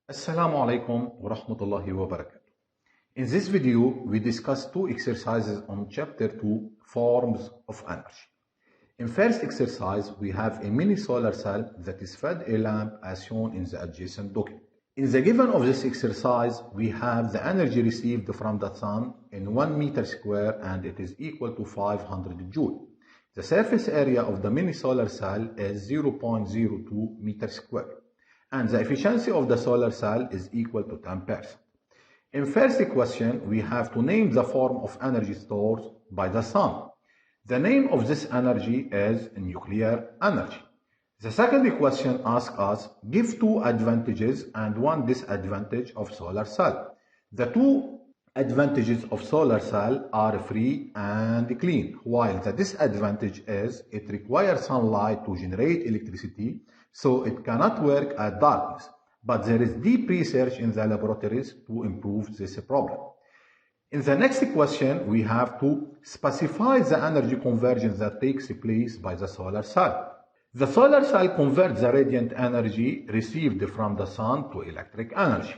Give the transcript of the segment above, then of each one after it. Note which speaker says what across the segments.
Speaker 1: Assalamu alaikum wa rahmatullahi wa barakatuh. In this video, we discuss two exercises on chapter 2, forms of energy. In first exercise, we have a mini solar cell that is fed a lamp as shown in the adjacent document. In the given of this exercise, we have the energy received from the sun in 1 meter square and it is equal to 500 joule. The surface area of the mini solar cell is 0.02 meter square. And the efficiency of the solar cell is equal to 10%. In first question, we have to name the form of energy stored by the sun. The name of this energy is nuclear energy. The second question asks us, give two advantages and one disadvantage of solar cell. The two advantages of solar cell are free and clean, while the disadvantage is it requires sunlight to generate electricity, so it cannot work at darkness. But there is deep research in the laboratories to improve this problem. In the next question, we have to specify the energy conversion that takes place by the solar cell. The solar cell converts the radiant energy received from the sun to electric energy.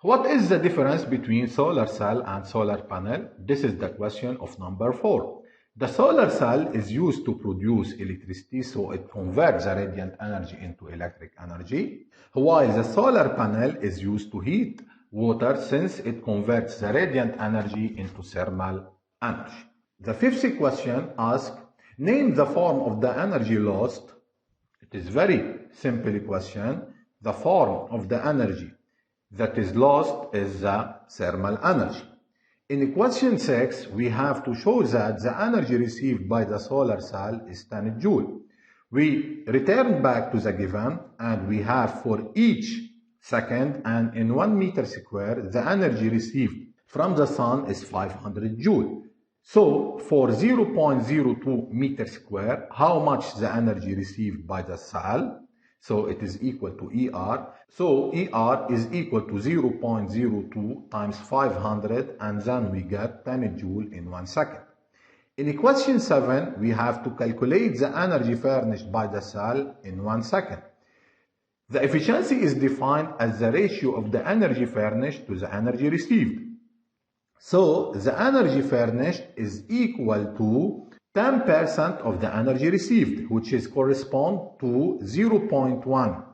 Speaker 1: What is the difference between solar cell and solar panel? This is the question of number 4. The solar cell is used to produce electricity, so it converts the radiant energy into electric energy, while the solar panel is used to heat water since it converts the radiant energy into thermal energy. The fifth question asks, name the form of the energy lost. It is very simple question. The form of the energy that is lost is the thermal energy. In question 6, we have to show that the energy received by the solar cell is 10 joule. We return back to the given and we have for each second and in 1 meter square, the energy received from the sun is 500 joule. So for 0.02 meter square, how much the energy received by the cell? So it is equal to ER. So ER is equal to 0.02 times 500 and then we get 10 joule in 1 second. In question 7, we have to calculate the energy furnished by the cell in 1 second. The efficiency is defined as the ratio of the energy furnished to the energy received. So the energy furnished is equal to 10% of the energy received, which is correspond to 0.1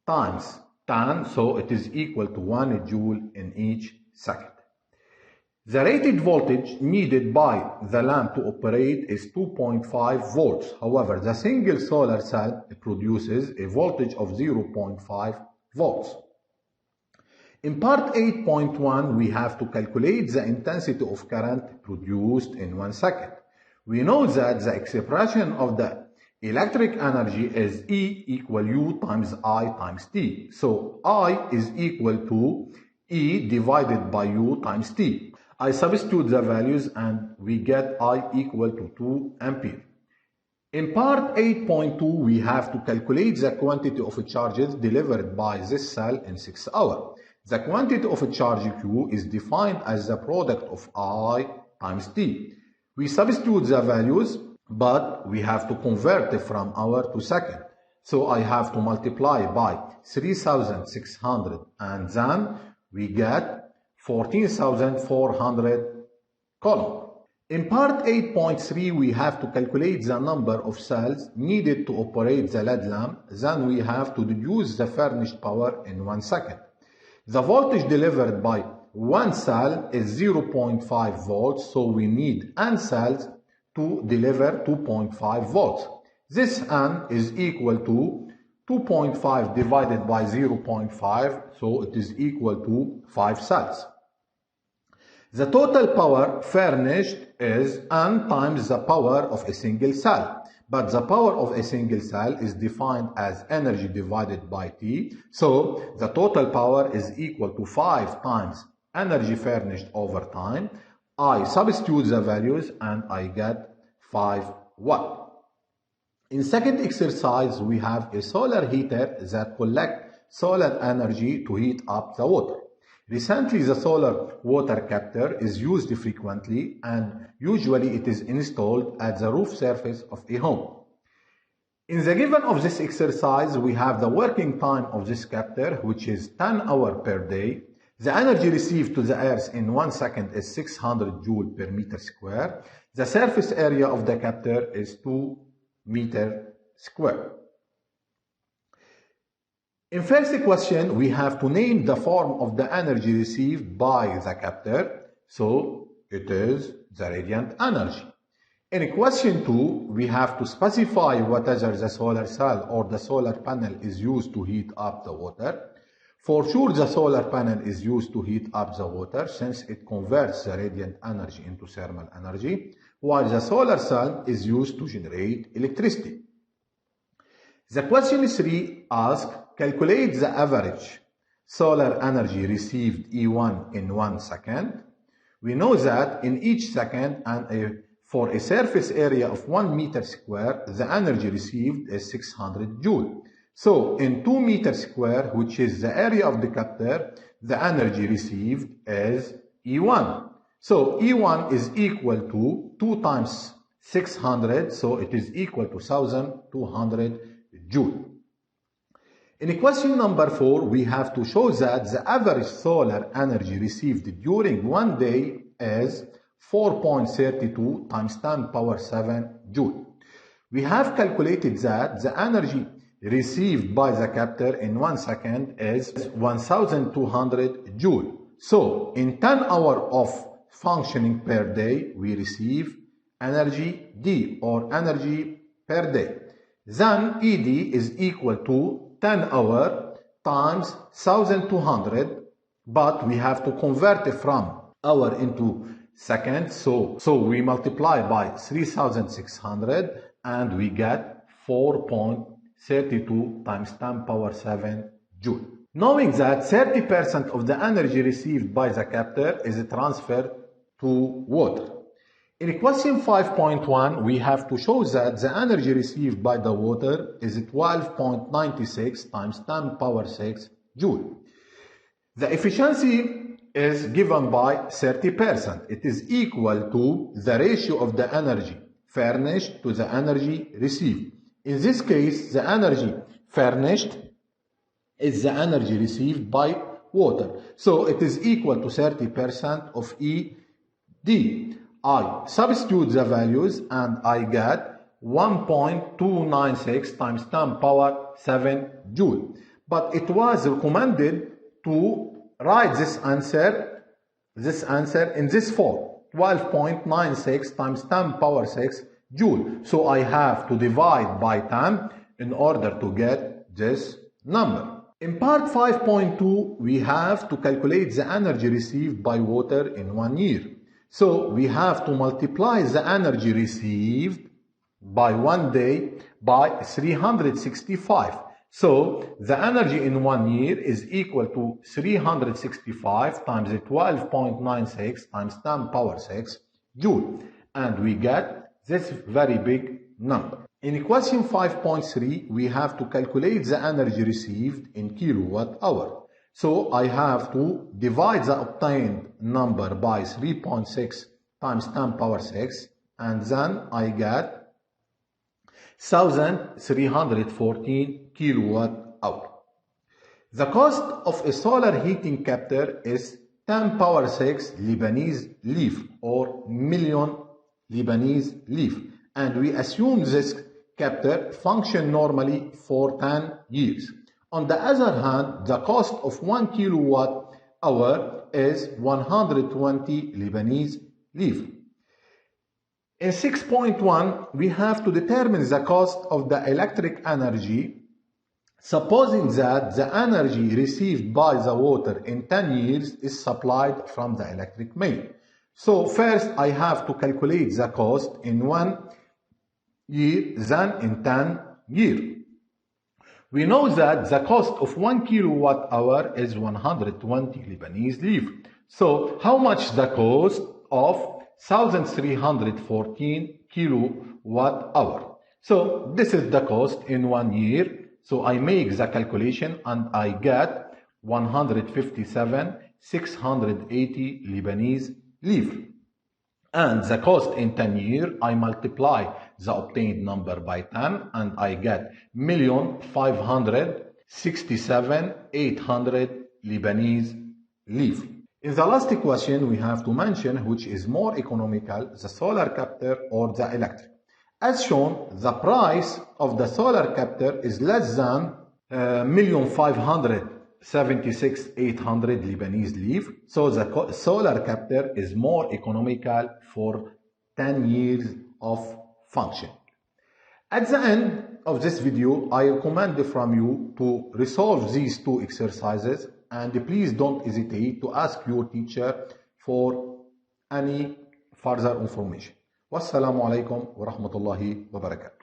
Speaker 1: times 10, so it is equal to 1 joule in each second. The rated voltage needed by the lamp to operate is 2.5 volts. However, the single solar cell produces a voltage of 0.5 volts. In part 8.1, we have to calculate the intensity of current produced in 1 second. We know that the expression of the electric energy is E equal U times I times T. So I is equal to E divided by U times T. I substitute the values and we get I equal to 2 ampere. In part 8.2, we have to calculate the quantity of charges delivered by this cell in 6 hours. The quantity of charge Q is defined as the product of I times T. We substitute the values, but we have to convert it from hour to second. So I have to multiply by 3,600 and then we get 14,400 coulomb. In part 8.3, we have to calculate the number of cells needed to operate the LED lamp. Then we have to deduce the furnished power in 1 second. The voltage delivered by one cell is 0.5 volts, so we need N cells to deliver 2.5 volts. This N is equal to 2.5 divided by 0.5, so it is equal to 5 cells. The total power furnished is N times the power of a single cell. But the power of a single cell is defined as energy divided by T. So the total power is equal to 5 times energy furnished over time. I substitute the values and I get 5 watt. In second exercise, we have a solar heater that collects solar energy to heat up the water. Recently, the solar water captor is used frequently and usually it is installed at the roof surface of a home. In the given of this exercise, we have the working time of this captor, which is 10 hours per day. The energy received to the earth in 1 second is 600 joule per meter square. The surface area of the captor is 2 meter square. In first question, we have to name the form of the energy received by the captor. So it is the radiant energy. In question 2, we have to specify whether the solar cell or the solar panel is used to heat up the water. For sure, the solar panel is used to heat up the water since it converts the radiant energy into thermal energy, while the solar cell is used to generate electricity. The question 3 asks, calculate the average solar energy received E1 in 1 second. We know that in each second and for a surface area of 1 meter square, the energy received is 600 joule. So in 2 meters square, which is the area of the captor, the energy received is E1. So E1 is equal to 2 times 600, so it is equal to 1200 joule. In question number 4, we have to show that the average solar energy received during 1 day is 4.32 times 10 power 7 joule. We have calculated that the energy received by the captor in 1 second is 1200 joule. So in 10 hours of functioning per day, we receive energy D, or energy per day. Then ED is equal to 10 hours times 1200, but we have to convert it from hour into seconds, so we multiply by 3600 and we get 4.32 times 10 power 7 joule. Knowing that 30% of the energy received by the captor is transferred to water. In question 5.1, we have to show that the energy received by the water is 12.96 times 10 power 6 joule. The efficiency is given by 30%. It is equal to the ratio of the energy furnished to the energy received. In this case, the energy furnished is the energy received by water. So it is equal to 30% of ED. I substitute the values and I get 1.296 times 10 power 7 joule. But it was recommended to write this answer in this form, 12.96 times 10 power 6 joule. So I have to divide by 10 in order to get this number. In part 5.2, we have to calculate the energy received by water in 1 year. So we have to multiply the energy received by 1 day by 365. So the energy in 1 year is equal to 365 times 12.96 times 10 power 6 joule. And we get this very big number. In question 5.3, we have to calculate the energy received in kilowatt hour. So I have to divide the obtained number by 3.6 times 10 power 6, and then I get 1314 kilowatt hour. The cost of a solar heating captor is 10 power 6 Lebanese leaf, or million Lebanese leaf, and we assume this captor function normally for 10 years. On the other hand, the cost of 1 kilowatt hour is 120 Lebanese leaf. In 6.1, we have to determine the cost of the electric energy, supposing that the energy received by the water in 10 years is supplied from the electric main. So first I have to calculate the cost in 1 year, then in 10 years. We know that the cost of 1 kilowatt hour is 120 Lebanese leaf. So how much the cost of 1314 kilowatt hour? So this is the cost in 1 year. So I make the calculation and I get 157,680 Lebanese leaf. and the cost in 10 years, I multiply the obtained number by 10 and I get 1,567,800 Lebanese livres. In the last question, we have to mention which is more economical, the solar captor or the electric. As shown, the price of the solar captor is less than 1,576,800 Lebanese livres. So the solar captor is more economical for 10 years of function. At the end of this video, I recommend from you to resolve these two exercises, and please don't hesitate to ask your teacher for any further information. Wassalamu alaikum wa rahmatullahi wa barakatuh.